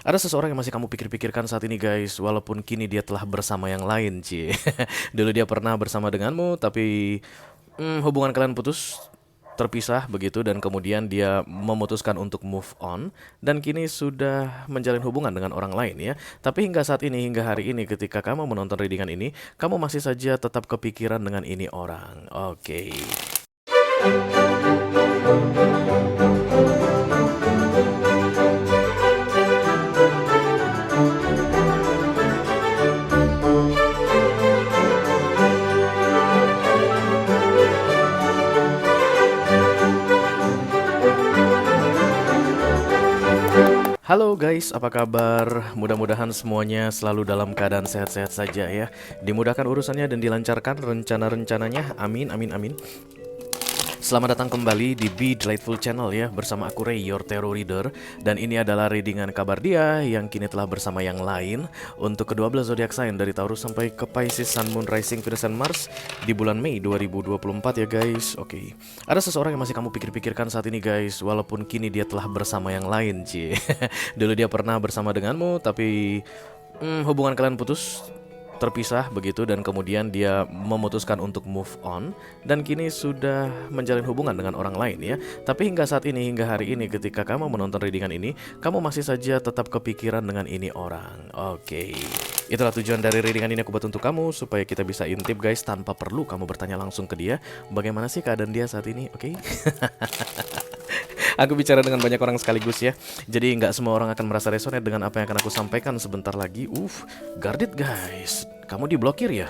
Ada seseorang yang masih kamu pikir-pikirkan saat ini guys, walaupun kini dia telah bersama yang lain, Ci. Dulu dia pernah bersama denganmu, tapi hubungan kalian putus, terpisah begitu, dan kemudian dia memutuskan untuk move on, dan kini sudah menjalin hubungan dengan orang lain ya. Tapi hingga saat ini, hingga hari ini, ketika kamu menonton readingan ini, kamu masih saja tetap kepikiran dengan ini orang. Oke. Halo guys, apa kabar? Mudah-mudahan semuanya selalu dalam keadaan sehat-sehat saja ya. Dimudahkan urusannya dan dilancarkan rencana-rencananya. Amin, amin, amin. Selamat datang kembali di Be Delightful Channel ya, bersama aku Ray, your tarot reader. Dan ini adalah readingan kabar dia yang kini telah bersama yang lain untuk ke-12 zodiak sign dari Taurus sampai ke Pisces, Sun, Moon, Rising, Venus, dan Mars di bulan Mei 2024 ya guys. Oke. Ada seseorang yang masih kamu pikir-pikirkan saat ini guys, walaupun kini dia telah bersama yang lain, Ci. Dulu dia pernah bersama denganmu, tapi hubungan kalian putus, terpisah begitu, dan kemudian dia memutuskan untuk move on, dan kini sudah menjalin hubungan dengan orang lain ya. Tapi hingga saat ini, hingga hari ini, ketika kamu menonton readingan ini, kamu masih saja tetap kepikiran dengan ini orang. Oke. Itulah tujuan dari readingan ini aku buat untuk kamu, supaya kita bisa intip guys, tanpa perlu kamu bertanya langsung ke dia bagaimana sih keadaan dia saat ini. Oke. Aku bicara dengan banyak orang sekaligus ya. Jadi nggak semua orang akan merasa resonate dengan apa yang akan aku sampaikan sebentar lagi. Guarded guys. Kamu diblokir ya?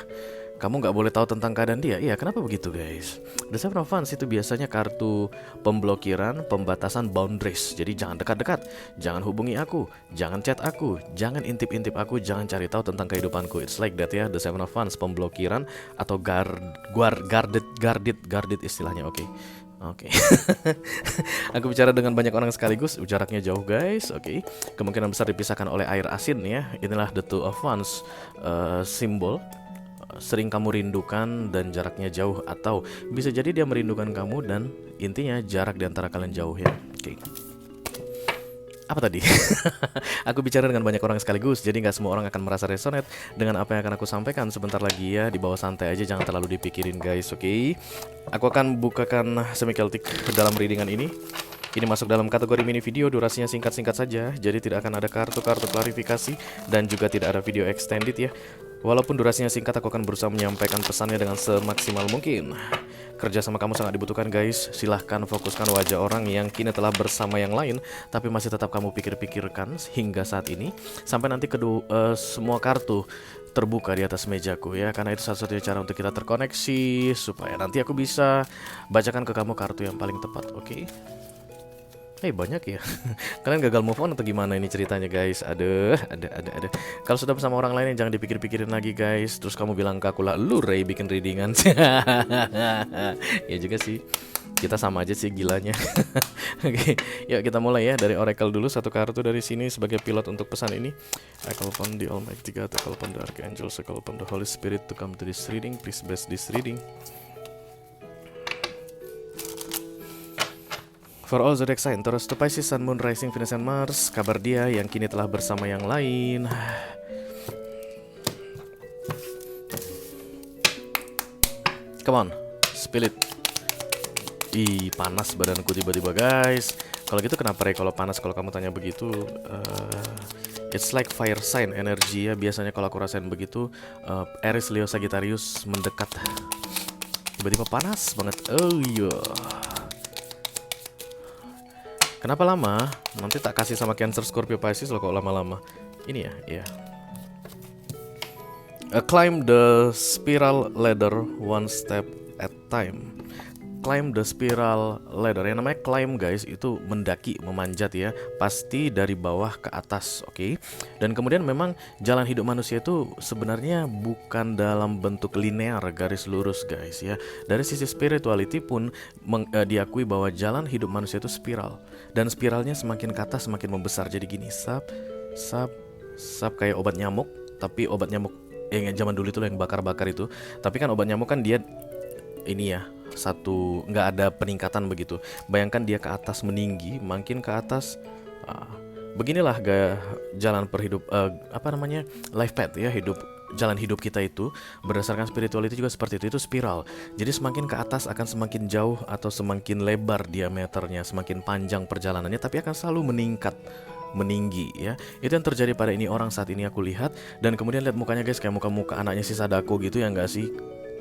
Kamu nggak boleh tahu tentang keadaan dia. Iya, kenapa begitu guys? The Seven of Wands itu biasanya kartu pemblokiran, pembatasan boundaries. Jadi jangan dekat-dekat, jangan hubungi aku, jangan chat aku, jangan intip-intip aku, jangan cari tahu tentang kehidupanku. It's like that ya, The Seven of Wands, pemblokiran atau guarded istilahnya. Oke. Oke. Aku bicara dengan banyak orang sekaligus, jaraknya jauh guys. Oke. Kemungkinan besar dipisahkan oleh air asin ya. Inilah the two of wands, simbol sering kamu rindukan dan jaraknya jauh, atau bisa jadi dia merindukan kamu dan intinya jarak di antara kalian jauh ya. Oke. Apa tadi? Aku bicara dengan banyak orang sekaligus, jadi nggak semua orang akan merasa resonate dengan apa yang akan aku sampaikan sebentar lagi ya. Di bawah santai aja, jangan terlalu dipikirin guys, oke? Aku akan bukakan semi-Celtic dalam readingan ini. Ini masuk dalam kategori mini video, durasinya singkat-singkat saja, jadi tidak akan ada kartu-kartu klarifikasi dan juga tidak ada video extended ya. Walaupun durasinya singkat, aku akan berusaha menyampaikan pesannya dengan semaksimal mungkin. Kerja sama kamu sangat dibutuhkan guys. Silahkan fokuskan wajah orang yang kini telah bersama yang lain, tapi masih tetap kamu pikir-pikirkan hingga saat ini, sampai nanti semua kartu terbuka di atas mejaku ya. Karena itu satu-satunya cara untuk kita terkoneksi, supaya nanti aku bisa bacakan ke kamu kartu yang paling tepat, oke? Banyak ya. Kalian gagal move on atau gimana ini ceritanya guys? Ada. Kalau sudah bersama orang lain jangan dipikir-pikirin lagi guys. Terus kamu bilang ke aku lah, lu Ray bikin readingan. Ya juga sih. Kita sama aja sih gilanya. Oke, yuk kita mulai ya dari Oracle dulu, satu kartu dari sini sebagai pilot untuk pesan ini. I call upon the Almighty God, I call upon the Archangel, I call upon the Holy Spirit to come to this reading. Please bless this reading. For all zodiac sign, Taurus to Pisces, Sun, Moon, Rising, Venus, and Mars, kabar dia yang kini telah bersama yang lain. Come on, spill it. Panas badanku tiba-tiba guys. Kalau gitu kenapa Ray kalau panas, kalau kamu tanya begitu? It's like fire sign energi ya. Biasanya kalau aku rasain begitu, Aries, Leo, Sagittarius mendekat. Tiba-tiba panas banget. Oh iya. Kenapa lama? Nanti tak kasih sama Cancer, Scorpio, Pisces loh kok lama-lama. Ini ya. Climb the spiral ladder one step at time. Climb the spiral ladder. Yang namanya climb guys itu mendaki, memanjat ya. Pasti dari bawah ke atas, oke? Dan kemudian memang jalan hidup manusia itu sebenarnya bukan dalam bentuk linear, garis lurus guys ya. Dari sisi spirituality pun diakui bahwa jalan hidup manusia itu spiral. Dan spiralnya semakin ke atas semakin membesar. Jadi gini, sap kayak obat nyamuk. Tapi obat nyamuk yang zaman dulu itu yang bakar-bakar itu. Tapi kan obat nyamuk kan dia ini ya, satu nggak ada peningkatan begitu. Bayangkan dia ke atas meninggi, makin ke atas Beginilah gaya jalan apa namanya, life path ya, jalan hidup kita itu berdasarkan spirituality juga seperti itu spiral. Jadi semakin ke atas akan semakin jauh atau semakin lebar diameternya, semakin panjang perjalanannya, tapi akan selalu meningkat, meninggi ya. Itu yang terjadi pada ini orang saat ini aku lihat. Dan kemudian lihat mukanya guys, kayak muka-muka anaknya si Sadako gitu ya enggak sih?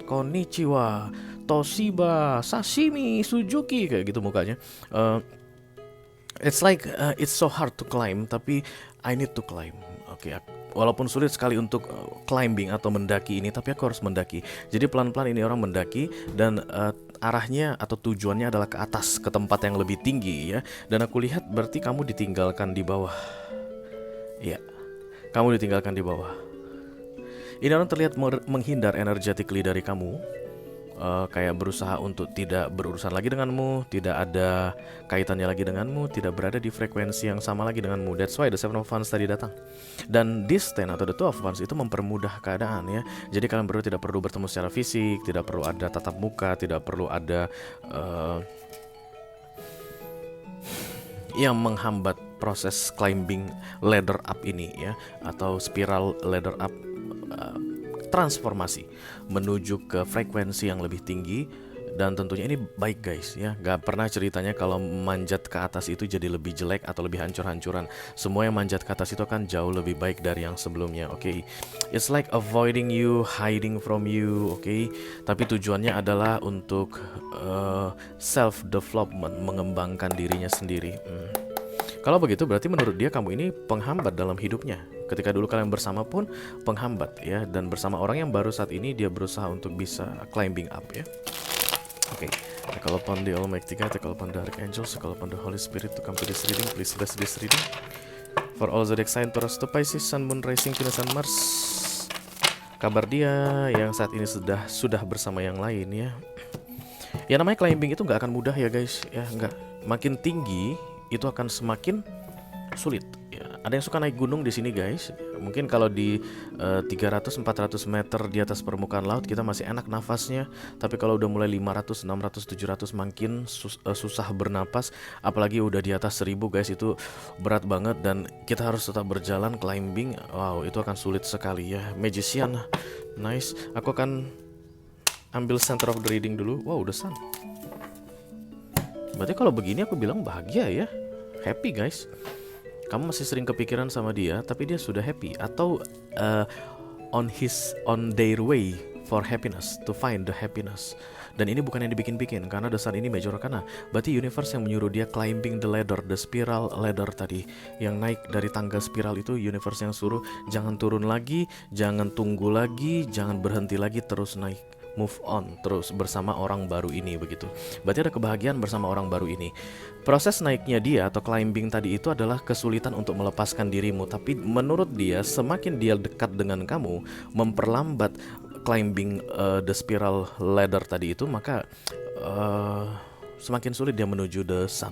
Konnichiwa, Toshiba, Sashimi, Suzuki, kayak gitu mukanya. It's like it's so hard to climb, tapi I need to climb. Oke, walaupun sulit sekali untuk climbing atau mendaki ini, tapi aku harus mendaki. Jadi pelan-pelan ini orang mendaki dan arahnya atau tujuannya adalah ke atas, ke tempat yang lebih tinggi ya. Dan aku lihat berarti kamu ditinggalkan di bawah. Iya, kamu ditinggalkan di bawah. Ini orang terlihat menghindar energetically dari kamu. Kayak berusaha untuk tidak berurusan lagi denganmu, tidak ada kaitannya lagi denganmu, tidak berada di frekuensi yang sama lagi denganmu. That's why the Seven of Wands tadi datang. Dan this ten atau the Two of Wands itu mempermudah keadaan ya. Jadi kalian berdua tidak perlu bertemu secara fisik, tidak perlu ada tatap muka, tidak perlu ada yang menghambat proses climbing ladder up ini ya, atau spiral ladder up, transformasi menuju ke frekuensi yang lebih tinggi. Dan tentunya ini baik guys ya, gak pernah ceritanya kalau manjat ke atas itu jadi lebih jelek atau lebih hancur-hancuran. Semua yang manjat ke atas itu akan jauh lebih baik dari yang sebelumnya. Oke, it's like avoiding you, hiding from you. Oke, tapi tujuannya adalah untuk self development, mengembangkan dirinya sendiri. Kalau begitu berarti menurut dia kamu ini penghambat dalam hidupnya. Ketika dulu kalian bersama pun penghambat ya, dan bersama orang yang baru saat ini dia berusaha untuk bisa climbing up ya. Oke, I call upon the Almighty God, I call upon the Archangels, I call upon the Holy Spirit to come to this reading. Please bless this reading for all zodiac sign Taurus to Pisces, Sun, Moon, Rising, Venus, and Mars. Kabar dia yang saat ini sudah bersama yang lain ya. Ya namanya climbing itu nggak akan mudah ya guys ya, nggak. Makin tinggi itu akan semakin sulit ya. Ada yang suka naik gunung di sini guys. Mungkin kalau di 300-400 meter di atas permukaan laut kita masih enak nafasnya, tapi kalau udah mulai 500, 600, 700 makin susah bernapas. Apalagi udah di atas 1000 guys, itu berat banget dan kita harus tetap berjalan climbing. Wow, itu akan sulit sekali ya. Magician, nice. Aku akan ambil center of the reading dulu. Wow, udah sun. Berarti kalau begini aku bilang bahagia ya, happy guys. Kamu masih sering kepikiran sama dia, tapi dia sudah happy atau on their way for happiness, to find the happiness. Dan ini bukan yang dibikin-bikin, karena the sun ini major arcana. Berarti universe yang menyuruh dia climbing the ladder, the spiral ladder tadi, yang naik dari tangga spiral itu universe yang suruh jangan turun lagi, jangan tunggu lagi, jangan berhenti lagi, terus naik. Move on terus bersama orang baru ini begitu. Berarti ada kebahagiaan bersama orang baru ini. Proses naiknya dia atau climbing tadi itu adalah kesulitan untuk melepaskan dirimu. Tapi menurut dia semakin dia dekat dengan kamu, memperlambat climbing the spiral ladder tadi itu, maka semakin sulit dia menuju the sun.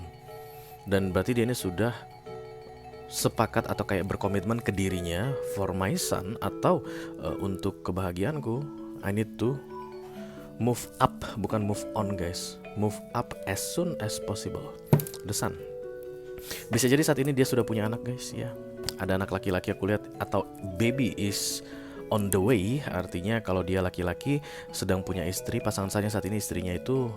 Dan berarti dia ini sudah sepakat atau kayak berkomitmen ke dirinya, for my son, atau untuk kebahagiaanku I need to move up, bukan move on guys. Move up as soon as possible. The sun. Bisa jadi saat ini dia sudah punya anak guys ya. Ada anak laki-laki aku lihat, atau baby is on the way. Artinya kalau dia laki-laki sedang punya istri, pasangan saya saat ini istrinya itu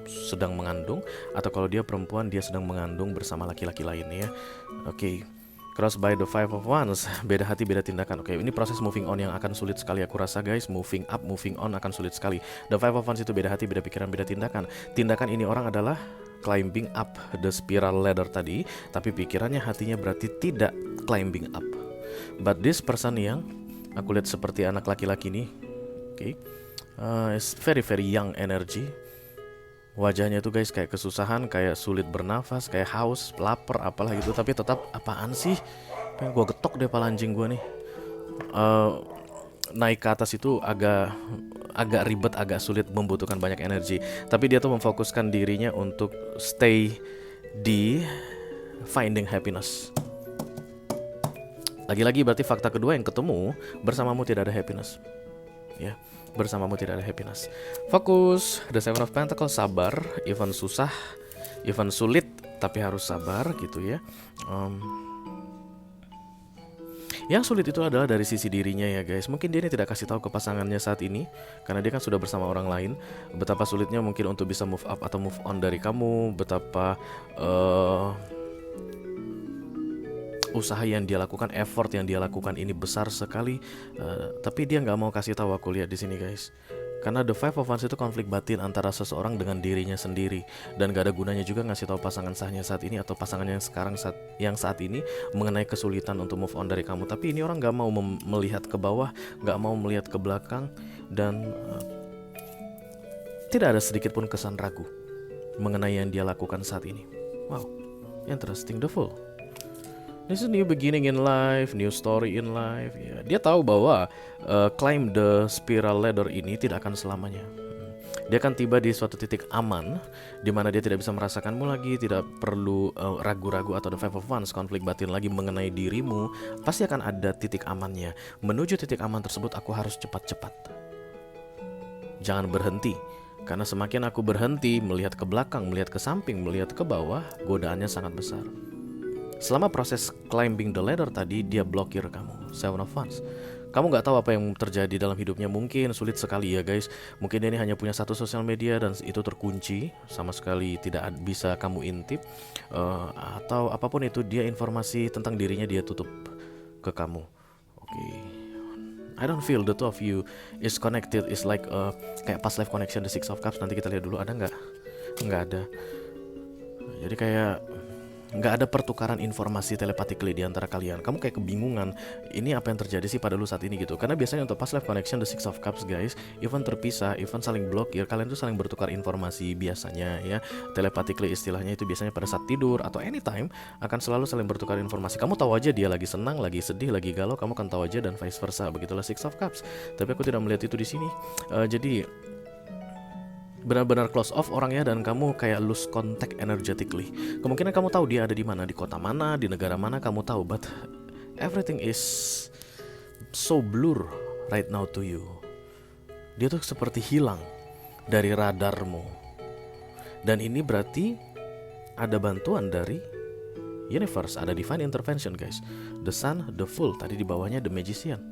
sedang mengandung. Atau kalau dia perempuan dia sedang mengandung bersama laki-laki lain ya. Oke. Cross by the Five of Wands, beda hati beda tindakan. Oke, ini proses moving on yang akan sulit sekali aku rasa guys. Moving up, moving on akan sulit sekali. The Five of Wands itu beda hati, beda pikiran, beda tindakan. Tindakan ini orang adalah climbing up the spiral ladder tadi, tapi pikirannya, hatinya berarti tidak climbing up. But this person yang aku lihat seperti anak laki-laki nih, oke, is very very young energy. Wajahnya tuh guys kayak kesusahan, kayak sulit bernafas, kayak haus, lapar, apalah gitu. Tapi tetap, apaan sih? Pengen gue getok deh pala anjing gue nih. Naik ke atas itu agak ribet, agak sulit, membutuhkan banyak energi. Tapi dia tuh memfokuskan dirinya untuk stay di finding happiness. Lagi-lagi berarti fakta kedua yang ketemu, bersamamu tidak ada happiness. Ya. Bersamamu tidak ada happiness. Fokus. The Seven of Pentacles, sabar. Even susah, even sulit, tapi harus sabar gitu ya. Yang sulit itu adalah dari sisi dirinya ya guys. Mungkin dia ini tidak kasih tahu ke pasangannya saat ini karena dia kan sudah bersama orang lain. Betapa sulitnya mungkin untuk bisa move up atau move on dari kamu. Betapa usaha yang dia lakukan, effort yang dia lakukan ini besar sekali. Tapi dia nggak mau kasih tahu, aku lihat di sini guys. Karena The Five of Wands itu konflik batin antara seseorang dengan dirinya sendiri, dan gak ada gunanya juga ngasih tahu pasangan sahnya saat ini atau pasangan yang sekarang saat ini mengenai kesulitan untuk move on dari kamu. Tapi ini orang gak mau melihat ke bawah, gak mau melihat ke belakang, dan tidak ada sedikit pun kesan ragu mengenai yang dia lakukan saat ini. Wow, interesting, the Fool. This is new beginning in life, new story in life. Ya, dia tahu bahwa climb the spiral ladder ini tidak akan selamanya. Dia akan tiba di suatu titik aman di mana dia tidak bisa merasakanmu lagi, tidak perlu ragu-ragu atau the Five of Wands, konflik batin lagi mengenai dirimu. Pasti akan ada titik amannya. Menuju titik aman tersebut aku harus cepat-cepat. Jangan berhenti. Karena semakin aku berhenti melihat ke belakang, melihat ke samping, melihat ke bawah, godaannya sangat besar. Selama proses climbing the ladder tadi, dia blokir kamu. Seven of Wands. Kamu gak tahu apa yang terjadi dalam hidupnya. Mungkin sulit sekali ya guys. Mungkin dia ini hanya punya satu sosial media dan itu terkunci, sama sekali tidak bisa kamu intip. Atau apapun itu, dia informasi tentang dirinya dia tutup ke kamu. Oke. I don't feel the two of you is connected. Is like kayak past life connection, the Six of Cups. Nanti kita lihat dulu, ada nggak? Nggak ada. Jadi kayak nggak ada pertukaran informasi telepatically di antara kalian. Kamu kayak kebingungan, ini apa yang terjadi sih pada lu saat ini gitu. Karena biasanya untuk past life connection, the Six of Cups guys, even terpisah, even saling blokir, kalian tuh saling bertukar informasi biasanya ya. Telepatically istilahnya itu biasanya pada saat tidur atau anytime akan selalu saling bertukar informasi. Kamu tahu aja dia lagi senang, lagi sedih, lagi galau, kamu kan tahu aja, dan vice versa. Begitulah Six of Cups. Tapi aku tidak melihat itu di sini. Jadi benar-benar close off orangnya dan kamu kayak lose contact energetically. Kemungkinan kamu tahu dia ada di mana, di kota mana, di negara mana, kamu tahu, but everything is so blur right now to you. Dia tuh seperti hilang dari radarmu. Dan ini berarti ada bantuan dari universe, ada divine intervention guys. The Sun, the Fool, tadi di bawahnya the Magician.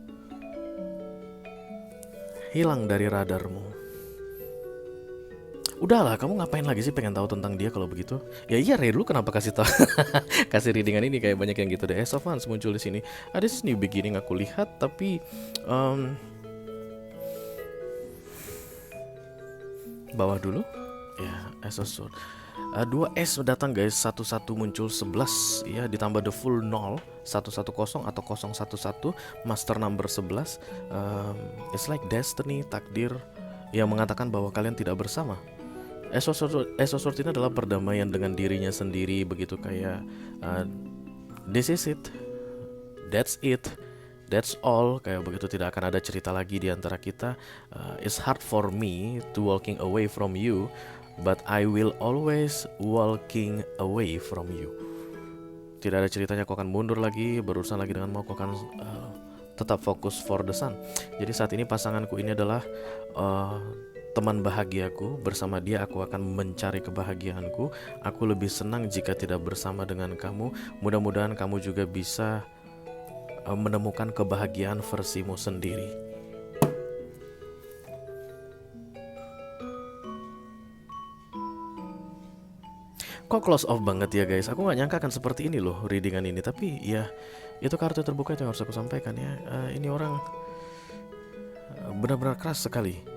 Hilang dari radarmu. Udahlah, kamu ngapain lagi sih pengen tahu tentang dia kalau begitu? Ya iya, Ray, dulu kenapa kasih tahu kasih readingan ini, kayak banyak yang gitu deh. Ace of Wands muncul di sini. Ada new beginning aku lihat, tapi bawah dulu. Ya, Ace of Swords. Dua S datang guys, satu-satu muncul 11 ya, ditambah the Full 0, 110 atau 011, master number 11. It's like destiny, takdir yang mengatakan bahwa kalian tidak bersama. Ace of Swords ini adalah perdamaian dengan dirinya sendiri, begitu kayak this is it, that's it, that's all, kayak begitu, tidak akan ada cerita lagi di antara kita. It's hard for me to walking away from you, but I will always walking away from you. Tidak ada ceritanya kau akan mundur lagi, berurusan lagi dengan mau, kau akan tetap fokus for the Sun. Jadi saat ini pasanganku ini adalah teman bahagiaku. Bersama dia aku akan mencari kebahagiaanku. Aku lebih senang jika tidak bersama dengan kamu. Mudah-mudahan kamu juga bisa menemukan kebahagiaan versimu sendiri. Kok close off banget ya guys. Aku gak nyangka akan seperti ini loh readingan ini. Tapi ya itu kartu terbuka itu yang harus aku sampaikan ya. Ini orang benar-benar keras sekali.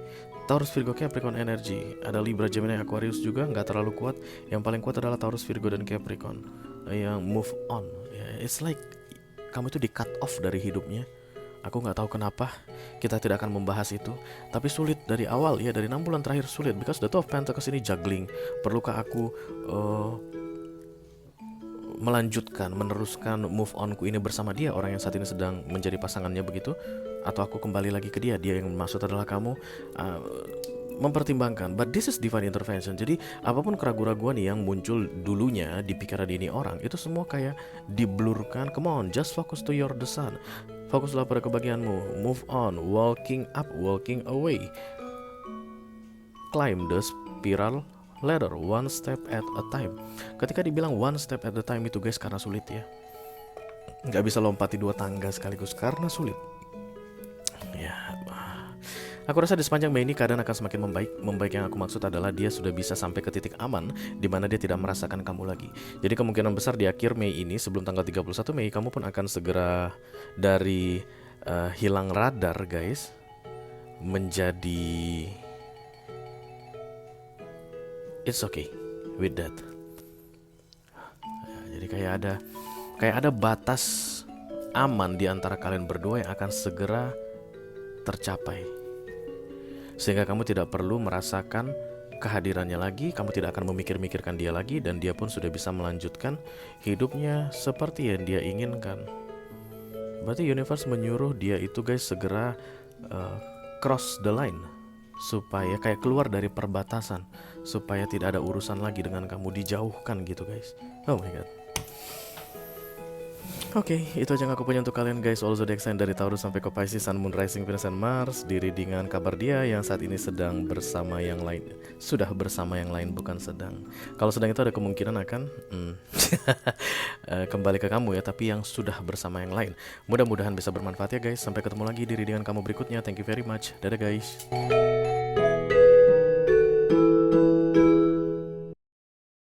Taurus, Virgo, Capricorn energy. Ada Libra, Gemini, Aquarius juga nggak terlalu kuat. Yang paling kuat adalah Taurus, Virgo, dan Capricorn yang move on. It's like kamu itu di cut off dari hidupnya. Aku nggak tahu kenapa kita tidak akan membahas itu. Tapi sulit dari awal ya, dari 6 bulan terakhir sulit. Because the Two of Pentacles ini juggling. Perlukah aku melanjutkan, meneruskan move onku ini bersama dia, orang yang saat ini sedang menjadi pasangannya begitu, atau aku kembali lagi ke dia, dia yang maksud adalah kamu. Mempertimbangkan, but this is divine intervention. Jadi apapun keraguan-keraguan yang muncul dulunya di pikiran ini orang, itu semua kayak diblurkan. Come on, just focus to your the Sun. Fokuslah pada kebahagiaanmu. Move on, walking up, walking away. Climb the spiral ladder, one step at a time. Ketika dibilang one step at a time itu guys, karena sulit ya. nggak bisa lompati 2 tangga sekaligus karena sulit. Ya, aku rasa di sepanjang Mei ini keadaan akan semakin membaik. Membaik yang aku maksud adalah dia sudah bisa sampai ke titik aman di mana dia tidak merasakan kamu lagi. Jadi kemungkinan besar di akhir Mei ini, sebelum tanggal 31 Mei, kamu pun akan segera dari hilang radar, guys, menjadi it's okay with that. Jadi kayak ada batas aman di antara kalian berdua yang akan segera tercapai. Sehingga kamu tidak perlu merasakan kehadirannya lagi, kamu tidak akan memikir-mikirkan dia lagi, dan dia pun sudah bisa melanjutkan hidupnya seperti yang dia inginkan. Berarti universe menyuruh dia itu, guys, segera cross the line, supaya kayak keluar dari perbatasan, supaya tidak ada urusan lagi dengan kamu, dijauhkan gitu, guys. Oh my god. Oke, itu aja yang aku punya untuk kalian, guys. All zodiac sign dari Taurus sampai ke Pisces, Sun, Moon, Rising, Venus, and Mars. Diri dengan kabar dia yang saat ini sedang bersama yang lain. Sudah bersama yang lain, bukan sedang. Kalau sedang itu ada kemungkinan akan kembali ke kamu ya, tapi yang sudah bersama yang lain. Mudah-mudahan bisa bermanfaat ya, guys. Sampai ketemu lagi diri dengan kamu berikutnya. Thank you very much. Dadah, guys.